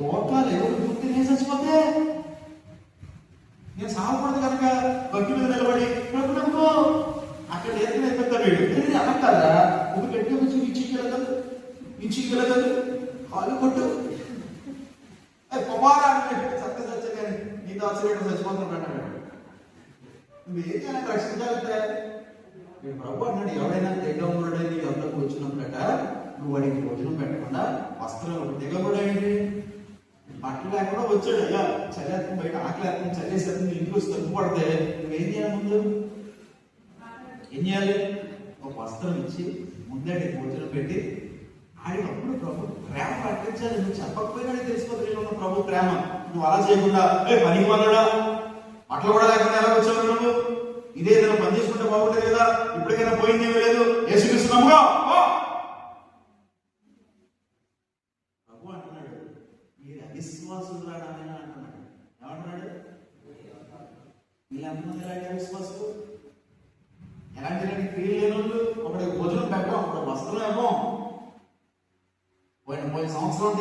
లోకాలు ఎవరు తినేసి చచ్చిపోతే నేను సాగకూడదు కనుక గట్టి మీద నిలబడి ప్రభు నమ్ముకో అక్కడ ఏదైనా పెద్ద వీడు అలా కదా ఒక గట్టి వచ్చి ఇచ్చిగలగదు కాలు కొట్టు కుమారాన్ని చక్క చచ్చ కానీ నీతో వచ్చేట చచ్చిపోతున్నాడు నువ్వు ఏం చేయాలని రక్షించాలంటే నేను ప్రభు అన్నాడు ఎవడైనా తెగముడై నీ వద్దకు వచ్చినప్పుడట నువ్వు వాడికి భోజనం పెట్టకుండా వస్త్రం తెగముడైంది బట్టలు లేకుండా వచ్చాడు అయ్యా చల్లేత్తం బయట ఆకలేత్తం చల్లేసేత్తం ఇంటికి వచ్చి తప్పు పడితే నువ్వేం చేయాలి ముందు ఏం చేయాలి ఒక వస్త్రం ఇచ్చి ముందే భోజనం పెట్టి ఆడినప్పుడు ప్రభు ప్రేమ ప్రకటించాలి నువ్వు చెప్పకపోయినా తెలిసిపోతుంది ఉన్న ప్రభు ప్రేమ నువ్వు అలా చేయకుండా పని వాళ్ళడా అట్లా కూడా లేకుండా ఎలా వచ్చావు నువ్వు ఇదే ఏదైనా పని చేసుకుంటే బాగుంటుంది కదా ఇప్పటికైనా పోయిందేమీ లేదు యేసుక్రీస్తునముగా ప్రభు అంటున్నాడు మీరు అవిశ్వాసులు రాడాలని అంటున్నాడు ఏమంటున్నాడు వీళ్ళంతమంది ఎలాంటి అవిశ్వాసులు ఎలాంటి క్రియలు లేని వాళ్ళు ఒకటి భోజనం పెట్టాం ఒక వస్త్రం ఏమో పోయిన సంవత్సరం